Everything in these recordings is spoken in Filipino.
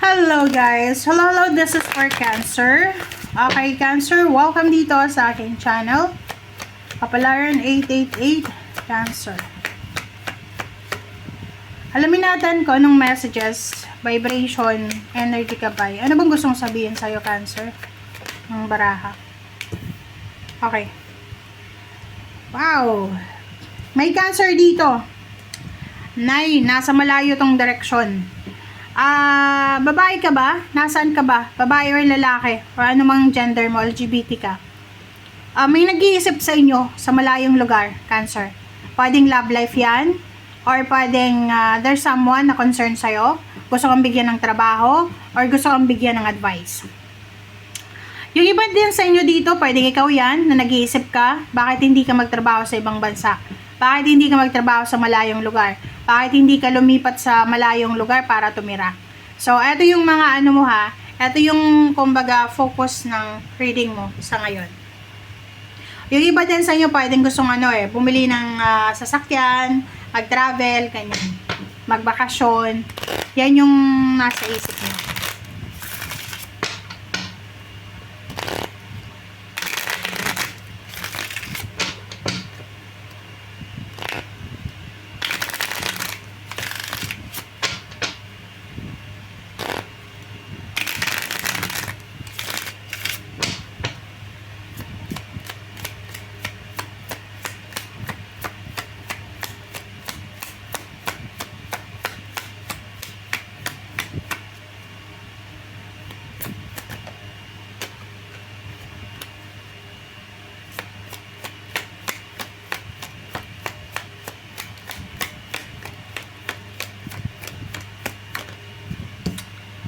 Hello guys! Hello, this is for Cancer. Okay, Cancer, welcome dito sa aking channel. Kapalaran 888, Cancer. Alamin natin kung anong messages, vibration, energy ka ba. Ano bang gustong sabihin sa'yo, Cancer? Ng baraha. Okay. Wow! May Cancer dito. Nasa malayo tong direksyon. Babae ka ba? Nasaan ka ba? Babae or lalaki? O anumang gender mo, LGBT ka? May nag-iisip sa inyo sa malayong lugar, Cancer. Pwedeng love life yan, or pwedeng there's someone na concern sa'yo, gusto kang bigyan ng trabaho, or gusto kang bigyan ng advice. Yung iba din sa inyo dito, pwedeng ikaw yan, na nag-iisip ka, bakit hindi ka magtrabaho sa ibang bansa? Bakit hindi ka magtrabaho sa malayong lugar? Bakit hindi ka lumipat sa malayong lugar para tumira? So, eto yung mga ano mo ha. Eto yung, kumbaga, focus ng reading mo sa ngayon. Yung iba din sa inyo, pwedeng gustong bumili ng sasakyan, mag-travel, ganyan. Magbakasyon. Yan yung nasa isip mo.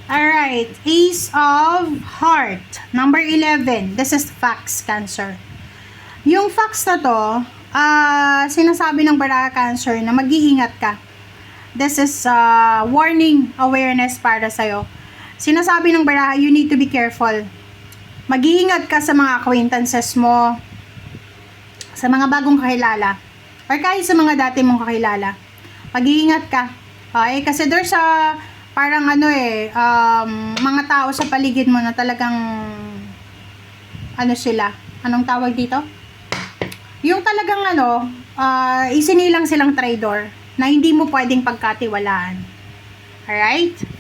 Alright, Ace of Heart, number 11. This is facts, Cancer. Yung facts na to, sinasabi ng baraha, Cancer, na mag-iingat ka. This is warning, awareness para sa'yo. Sinasabi ng baraha, you need to be careful. Mag-iingat ka sa mga acquaintances mo, sa mga bagong kakilala, or kahit sa mga dati mong kakilala. Mag-iingat ka. Okay? Kasi there's parang mga tao sa paligid mo na talagang sila, anong tawag dito? Yung talagang isinilang silang traidor na hindi mo pwedeng pagkatiwalaan. Alright?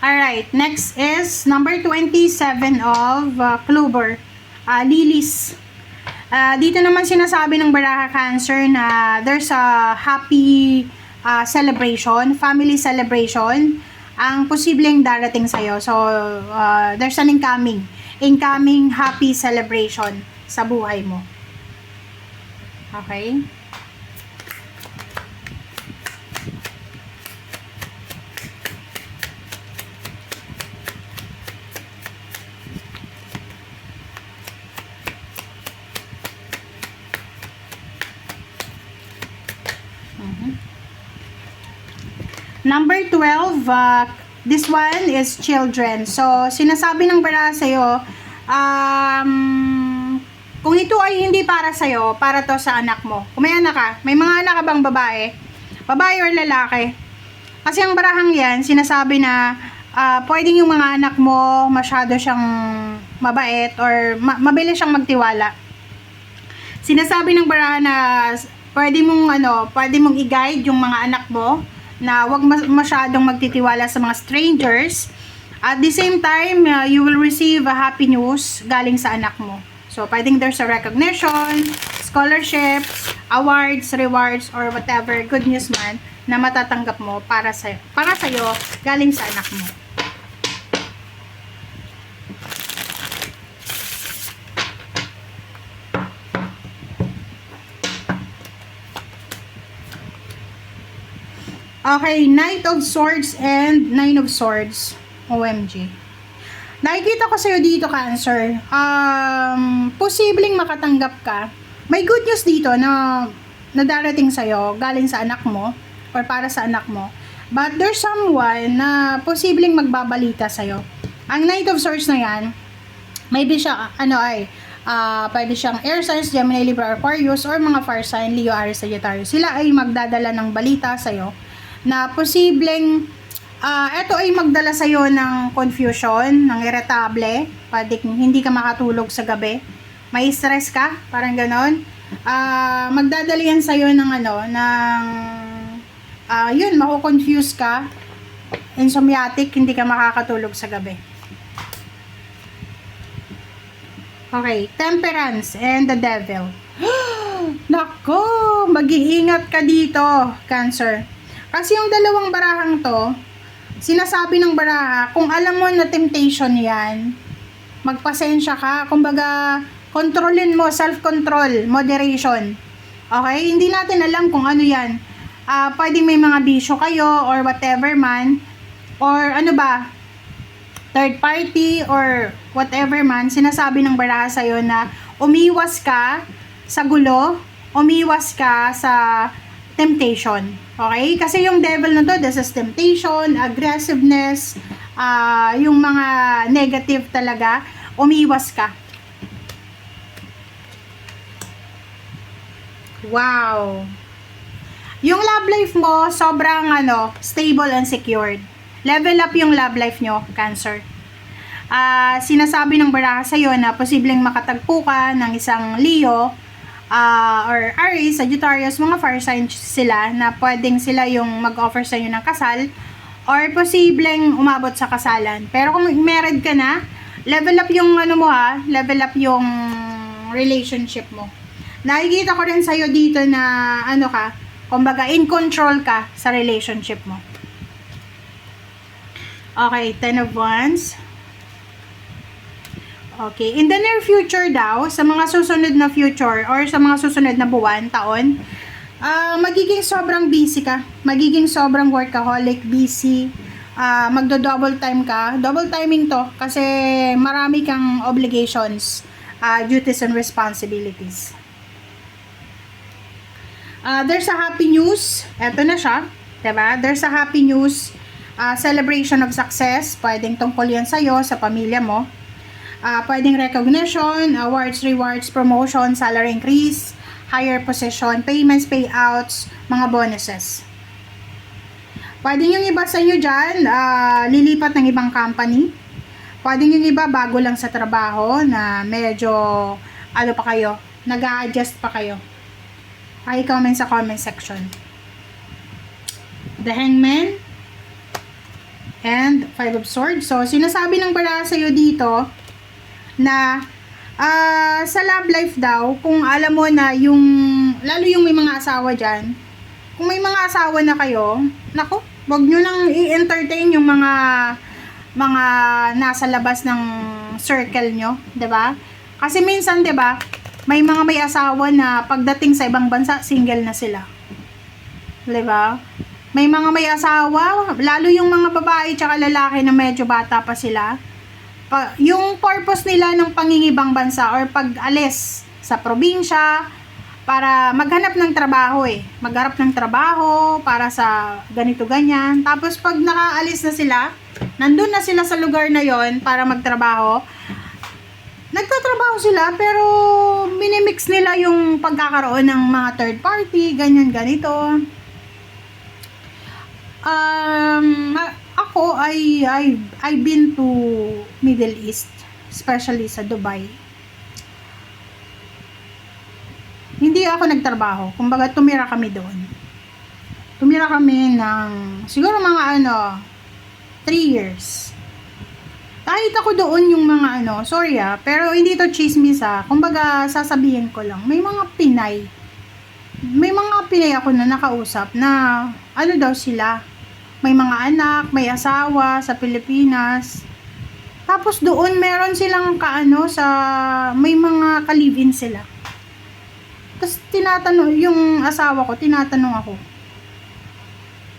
Alright, next is number 27 of Clover, Lilies. Dito naman sinasabi ng baraha, Cancer, na there's a happy celebration, family celebration, ang posibleng darating sa'yo. So, there's an incoming happy celebration sa buhay mo. Okay? Number 12, this one is children. So, sinasabi ng baraha sa'yo, kung ito ay hindi para sa'yo, para to sa anak mo. Kung may anak ka, may mga anak ka bang babae? Babae or lalaki? Kasi ang barahang yan, sinasabi na pwedeng yung mga anak mo masyado siyang mabait or mabilis siyang magtiwala. Sinasabi ng baraha na pwede mong i-guide yung mga anak mo na wag masyadong magtitiwala sa mga strangers. At the same time, you will receive a happy news galing sa anak mo. So, pwedeng there's a recognition, scholarships, awards, rewards, or whatever good news man na matatanggap mo para sa'yo galing sa anak mo. Okay, Knight of Swords and Nine of Swords. OMG. Nakikita ko sa'yo dito, Cancer. Posibleng makatanggap ka. May good news dito na na darating sa'yo galing sa anak mo or para sa anak mo. But there's someone na posibleng magbabalita sa'yo. Ang Knight of Swords na yan, maybe siya, pwede siyang air signs, Gemini, Libra, Aquarius, or mga fire sign, Leo, Aries, Sagittarius. Sila ay magdadala ng balita sa'yo na posibleng, eto ay magdala sa'yo ng confusion, ng irritable, pwede hindi ka makatulog sa gabi, may stress ka, parang ganon. Magdadala yan sa'yo ng yun, mako-confuse ka, insomniatic, hindi ka makakatulog sa gabi. Okay, Temperance and the Devil. Nako, mag-iingat ka dito, Cancer. Kasi yung dalawang barahang to, sinasabi ng baraha, kung alam mo na temptation yan, magpasensya ka. Kumbaga, kontrolin mo, self-control, moderation. Okay? Hindi natin alam kung ano yan. Pwedeng may mga bisyo kayo or whatever man. Or ano ba, third party or whatever man, sinasabi ng baraha sa'yo na umiwas ka sa gulo, umiwas ka sa temptation. Okay? Kasi yung devil na to, this is temptation, aggressiveness, yung mga negative talaga, umiwas ka. Wow! Yung love life mo, sobrang stable and secured. Level up yung love life nyo, Cancer. Sinasabi ng baraha sa'yo na posibleng makatagpo ka ng isang Leo, or Aries, Sagittarius, mga fire signs sila na pwedeng sila yung mag-offer sa'yo ng kasal or posibleng umabot sa kasalan. Pero kung married ka na, level up yung level up yung relationship mo. Nakikita ko rin sa'yo dito na kumbaga in control ka sa relationship mo. Okay, Ten of Wands. Okay, in the near future daw, sa mga susunod na future or sa mga susunod na buwan, taon, magiging sobrang busy ka. Magiging sobrang workaholic, busy. Magdo-double time ka. Double timing to kasi marami kang obligations, duties and responsibilities. There's a happy news. Eto na siya. Diba? There's a happy news. Celebration of success, pwedeng tungkol yan sa'yo, sa pamilya mo. Pwedeng recognition, awards, rewards, promotion, salary increase, higher position, payments, payouts, mga bonuses. Pwedeng yung iba sa inyo dyan, lilipat ng ibang company. Pwedeng yung iba bago lang sa trabaho na medyo, nag-a-adjust pa kayo. I-comment sa comment section. The Hangman and Five of Swords. So, sinasabi ng baraha sa'yo dito na sa love life daw, kung alam mo na lalo yung may mga asawa dyan, kung may mga asawa na kayo, naku, wag nyo nang i-entertain yung mga nasa labas ng circle nyo, 'di ba? Kasi minsan, 'di ba, may mga may asawa na pagdating sa ibang bansa, single na sila. 'Di ba? May mga may asawa, lalo yung mga babae tsaka lalaki na medyo bata pa sila. Yung purpose nila ng pangingibang bansa or pag-alis sa probinsya para maghanap ng trabaho maghanap ng trabaho para sa ganito ganyan. Tapos pag nakaalis na sila, nandun na sila sa lugar na yon para magtrabaho, nagtatrabaho sila pero minimix nila yung pagkakaroon ng mga third party, ganyan ganito. Ako I've been to Middle East, especially sa Dubai. Hindi ako nagtrabaho, kumbaga tumira kami doon. Tumira kami ng siguro mga 3 years. Kahit ako doon yung mga sorry pero hindi to chismis kumbaga sasabihin ko lang, may mga Pinay ako na nakausap na daw sila, may mga anak, may asawa sa Pilipinas. Tapos doon meron silang may mga ka-live-in sila. Tapos yung asawa ko, tinatanong ako,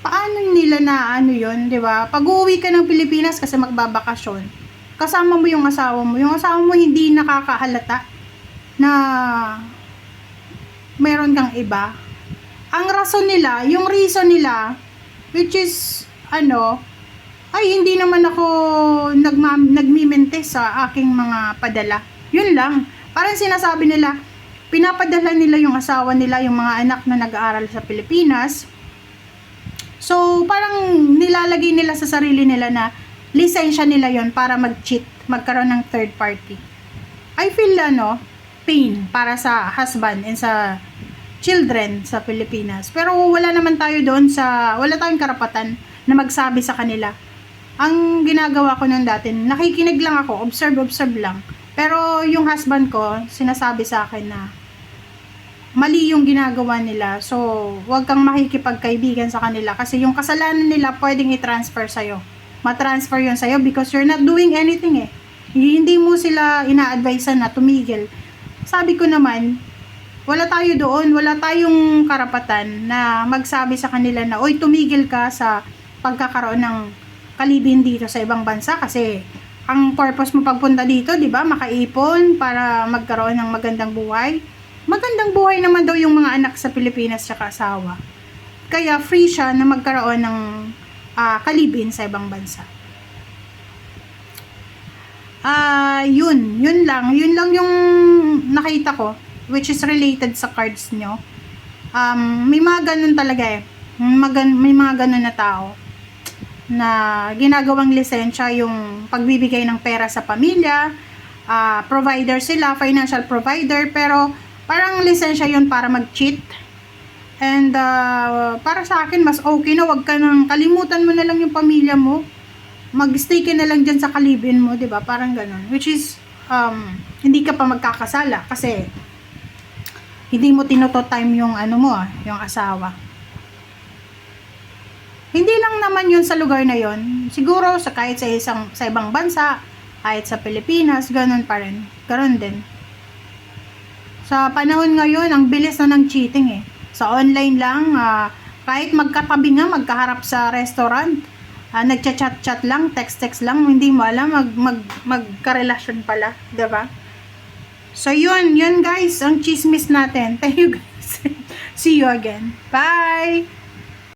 paano nila na yun, di ba? Pag uuwi ka ng Pilipinas kasi magbabakasyon, kasama mo yung asawa mo. Yung asawa mo hindi nakakahalata na meron kang iba. ang rason nila, yung reason nila, which is, ay hindi naman ako nagmimente sa aking mga padala. Yun lang. Parang sinasabi nila, pinapadala nila yung asawa nila, yung mga anak na nag-aaral sa Pilipinas. So, parang nilalagay nila sa sarili nila na lisensya nila yon para mag-cheat, magkaroon ng third party. I feel, pain para sa husband and sa children sa Pilipinas. Pero wala naman tayo doon wala tayong karapatan na magsabi sa kanila. Ang ginagawa ko noon dati, nakikinig lang ako, observe lang. Pero yung husband ko, sinasabi sa akin na mali yung ginagawa nila. So, huwag kang makikipagkaibigan sa kanila kasi yung kasalanan nila pwedeng i-transfer sa'yo. Ma-transfer yun sa'yo because you're not doing anything eh. Hindi mo sila ina-advise na tumigil. Sabi ko naman, wala tayo doon, wala tayong karapatan na magsabi sa kanila na, oy, tumigil ka sa pagkakaroon ng kalibin dito sa ibang bansa kasi ang purpose mo pagpunta dito, di ba, makaipon para magkaroon ng magandang buhay. Magandang buhay naman daw yung mga anak sa Pilipinas tsaka asawa. Kaya free siya na magkaroon ng kalibin sa ibang bansa. Yun lang yung nakita ko, which is related sa cards nyo. May mga ganun talaga eh. May mga ganun na tao na ginagawang lisensya yung pagbibigay ng pera sa pamilya, provider sila, financial provider, pero parang lisensya yun para mag-cheat. And para sa akin, mas okay na wag ka nang kalimutan mo na lang yung pamilya mo. Mag-stay ka na lang dyan sa kalibin mo, 'di ba? Parang ganun. Which is hindi ka pa magkakasala kasi hindi mo time yung yung asawa. Hindi lang naman yun sa lugar na yun. Siguro kahit sa ibang bansa, kahit sa Pilipinas, ganun pa rin. Ganun din. Sa panahon ngayon, ang bilis na ng cheating eh. Sa online lang, kahit magkatabi nga, magkaharap sa restaurant, nagchat-chat lang, text lang, hindi mo alam, magkarelasyon pala, diba? So yun guys, ang chismis natin. Thank you guys. See you again. Bye!